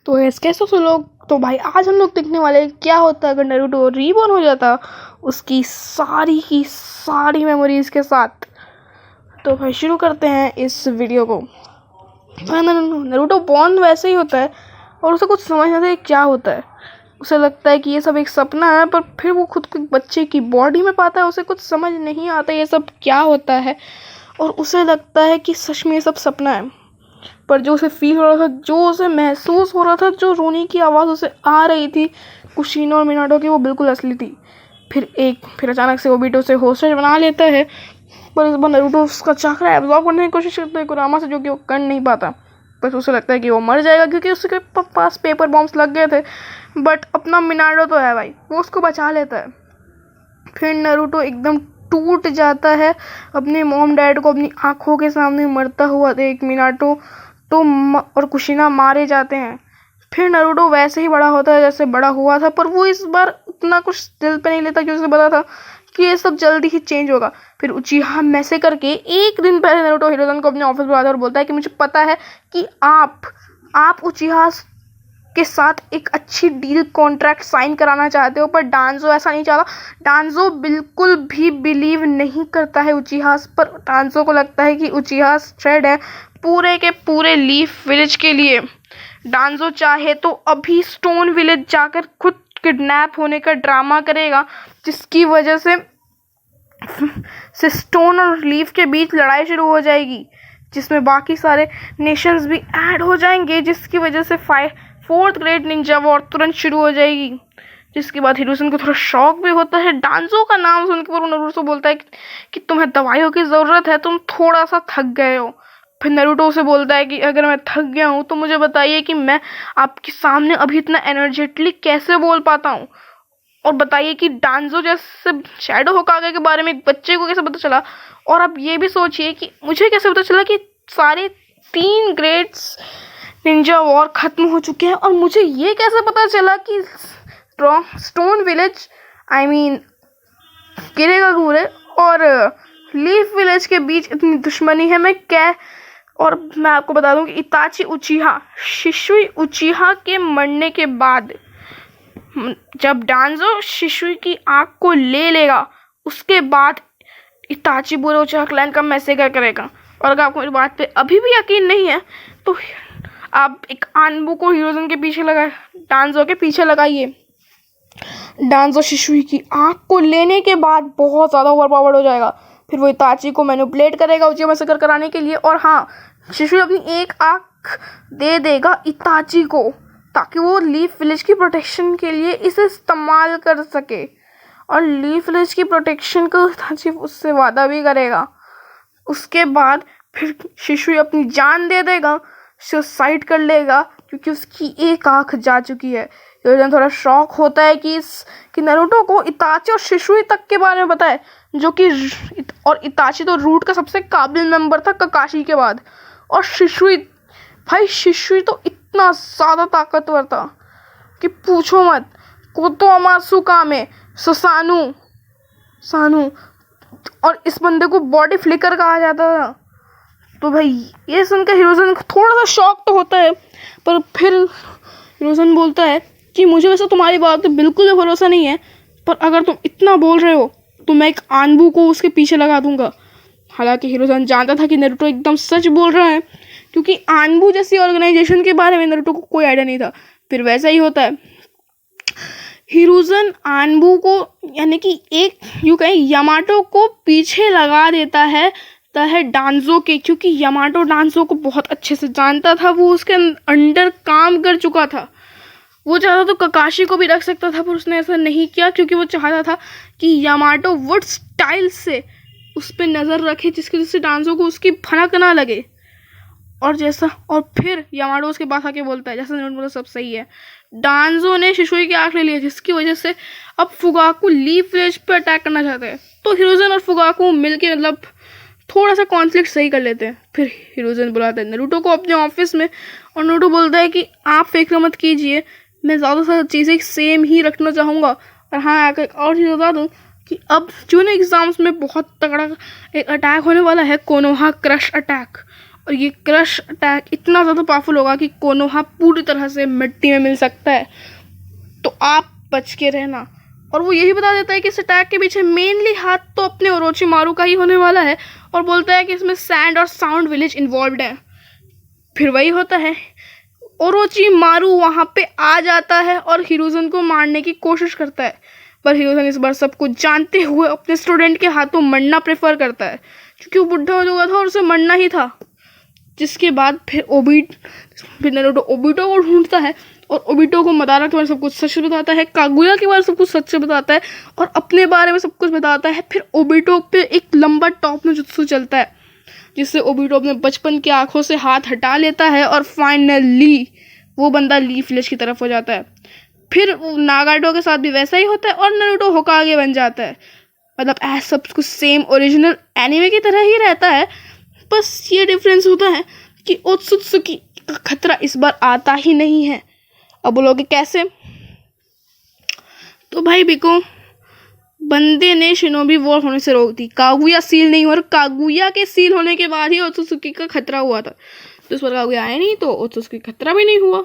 तो कैसे हो लोग। तो भाई आज हम लोग देखने वाले हैं क्या होता अगर नारुतो रीबॉर्न हो जाता उसकी सारी की सारी मेमोरीज के साथ। तो भाई शुरू करते हैं इस वीडियो को। नारुतो बॉर्न वैसे ही होता है और उसे कुछ समझ नहीं आता है क्या होता है। उसे लगता है कि ये सब एक सपना है, पर फिर वो खुद को बच्चे की बॉडी में पाता है। उसे कुछ समझ नहीं आता ये सब क्या होता है और उसे लगता है कि सच में ये सब सपना है। पर जो उसे फील हो रहा था, जो उसे महसूस हो रहा था, जो रोने की आवाज़ उसे आ रही थी कुशिनो और मिनाटो की, वो बिल्कुल असली थी। फिर अचानक से ओबिटो से होस्टेज बना लेता है, पर इस बार नारुतो उसका चक्रा एब्जॉर्ब करने की कोशिश करता है कुरामा से, जो कि वो कर नहीं पाता। बस उसे लगता है कि वो मर जाएगा क्योंकि उसके पास पेपर बॉम्ब्स लग गए थे। बट अपना मिनाटो तो है भाई, वो उसको बचा लेता है। फिर नारुतो एकदम टूट जाता है अपने मॉम डैड को अपनी आंखों के सामने मरता हुआ देख। मिनाटो और कुशिना मारे जाते हैं। फिर नारुतो वैसे ही बड़ा होता है जैसे बड़ा हुआ था, पर वो इस बार उतना कुछ दिल पे नहीं लेता क्योंकि उसे पता था कि ये सब जल्दी ही चेंज होगा। फिर उचिहा मैसे करके एक दिन पहले नारुतो हिरोजन को अपने ऑफिस बुलाता है और बोलता है कि मुझे पता है कि आप उचिहा के साथ एक अच्छी डील कॉन्ट्रैक्ट साइन कराना चाहते हो, पर डांजो ऐसा नहीं चाहता। डांजो बिल्कुल भी बिलीव नहीं करता है उचिहा पर। डांजो को लगता है कि उचिहा थ्रेड है पूरे के पूरे लीफ विलेज के लिए। डांजो चाहे तो अभी स्टोन विलेज जाकर खुद किडनैप होने का ड्रामा करेगा, जिसकी वजह से स्टोन और लीफ के बीच लड़ाई शुरू हो जाएगी, जिसमें बाकी सारे नेशंस भी ऐड हो जाएंगे, जिसकी वजह से फोर्थ ग्रेट निंजा वॉर तुरंत शुरू हो जाएगी। जिसके बाद हिरोशिन को थोड़ा शॉक भी होता है डांजो का नाम सुनकर। नारुतो बोलता है कि तुम्हें दवाइयों की ज़रूरत है, तुम थोड़ा सा थक गए हो। फिर नारुतो उसे बोलता है कि अगर मैं थक गया हूँ तो मुझे बताइए कि मैं आपके सामने अभी इतना एनर्जेटिकली कैसे बोल पाता हूँ, और बताइए कि डांजो जैसे शैडो होकागे के बारे में एक बच्चे को कैसे पता चला। और आप ये भी सोचिए कि मुझे कैसे पता चला कि सारे 3 ग्रेट्स निंजा वॉर खत्म हो चुके हैं, और मुझे ये कैसे पता चला कि स्टोन विलेज गिरेगा घूरे और लीफ विलेज के बीच इतनी दुश्मनी है। और मैं आपको बता दूं कि इताची उचिहा शिशुई उचिहा के मरने के बाद जब डांजो शिशुई की आँख को ले लेगा, उसके बाद इताची पूरे उचिहा क्लैन का मैसेकर करेगा। और अगर आपको मेरी बात पे अभी भी यकीन नहीं है तो आप एक आनबू को हिरोजन के पीछे डांजो के पीछे लगाइए। डांजो शिशुई की आँख को लेने के बाद बहुत ज़्यादा ओवरपावर्ड हो जाएगा। फिर वो इताची को मैनिपुलेट करेगा उचिहा मैसेकर कराने के लिए। और हाँ, शिशुई अपनी एक आँख दे देगा इताची को, ताकि वो लीफ विलेज की प्रोटेक्शन के लिए इसे इस्तेमाल कर सके। और लीफ विलेज की प्रोटेक्शन को इताची उससे वादा भी करेगा। उसके बाद फिर शिशुई अपनी जान दे देगा, सुसाइड कर लेगा, क्योंकि उसकी एक आँख जा चुकी है। हिरोजन थोड़ा शॉक होता है कि नारुतो को इताची और शिशुई तक के बारे में पता है, जो कि और इताची तो रूट का सबसे काबिल मेंबर था ककाशी के बाद। और शिशुई तो इतना ज़्यादा ताकतवर था कि पूछो मत। कोतोमासु कामे सानू और इस बंदे को बॉडी फ्लिकर कहा जाता था। तो भाई ये सुनकर हिरोजन थोड़ा सा शॉक तो होता है, पर फिर हिरोजन बोलता है कि मुझे वैसे तुम्हारी बात पे बिल्कुल भी भरोसा नहीं है, पर अगर तुम इतना बोल रहे हो तो मैं एक आनबू को उसके पीछे लगा दूंगा। हालांकि हिरोजन जानता था कि नारुतो एकदम सच बोल रहा है, क्योंकि आनबू जैसी ऑर्गेनाइजेशन के बारे में नारुतो को कोई आइडिया नहीं था। फिर वैसा ही होता है, हिरोजन आनबू को यानी कि एक यूं कहें यामाटो को पीछे लगा देता है डांजो के, क्योंकि यामाटो डांजो को बहुत अच्छे से जानता था। वो उसके अंडर काम कर चुका था। वो चाहता तो ककाशी को भी रख सकता था, पर उसने ऐसा नहीं किया क्योंकि वो चाहता था कि यामाटो वुड स्टाइल से उस पर नज़र रखे, जिसकी वजह से डांजो को उसकी भनक ना लगे। और फिर यामाटो उसके पास आके बोलता है जैसा उन्होंने बोला सब सही है। डांजो ने शिशुई की आँख ले ली है, जिसकी वजह से अब फुगाकू लीफ विलेज पे अटैक करना चाहते हैं। तो हिरोजन और फुगाकू मिलके थोड़ा सा कॉन्फ्लिक्ट सही कर लेते हैं। फिर हिरोजन बुलाता है नारुतो को अपने ऑफिस में, और नारुतो बोलता है कि आप फिक्र मत कीजिए, मैं ज़्यादा से चीज़ें सेम ही रखना चाहूँगा। और हाँ, एक और चीज़ बता दूँ कि अब जून एग्ज़ाम्स में बहुत तगड़ा एक अटैक होने वाला है, कोनोहा क्रश अटैक। और ये क्रश अटैक इतना ज़्यादा पावरफुल होगा कि कोनोहा पूरी तरह से मिट्टी में मिल सकता है, तो आप बच के रहना। और वो यही बता देता है कि इस अटैक के पीछे मेनली हाथ तो अपने ओरोचिमारू का ही होने वाला है, और बोलता है कि इसमें सैंड और साउंड विलेज इन्वॉल्व है। फिर वही होता है, ओरोचिमारू वहाँ पे आ जाता है और हिरुज़न को मारने की कोशिश करता है, पर हिरुज़न इस बार सब कुछ जानते हुए अपने स्टूडेंट के हाथों मरना प्रेफर करता है, क्योंकि वो बुढ़ा हो चुका था और उसे मरना ही था। जिसके बाद फिर नारुतो ओबिटो को ढूंढता है और ओबिटो को मदारा के बारे में सब कुछ सच बताता है, कागुया के बारे में सब कुछ सच बताता है और अपने बारे में सब कुछ बताता है। फिर ओबिटो पे एक लंबा टॉप में जुत्सु चलता है, जिससे ओबिटो अपने बचपन की आंखों से हाथ हटा लेता है और फाइनली वो बंदा लीफ विलेज की तरफ हो जाता है। फिर नागाटो के साथ भी वैसा ही होता है और नारुतो होकागे बन जाता है। मतलब सब कुछ सेम ओरिजिनल एनिमे की तरह ही रहता है, बस ये डिफरेंस होता है कि ओत्सुत्सुकी का खतरा इस बार आता ही नहीं है। अब बोलोगे कैसे? तो भाई बिको बंदे ने शिनोबी वॉर होने से रोक दी, कागुया सील नहीं हुआ, और कागुया के सील होने के बाद ही ओत्सुत्सुकी का खतरा हुआ था। तो इस बार कागुया आया नहीं तो ओत्सुत्सुकी का खतरा भी नहीं हुआ।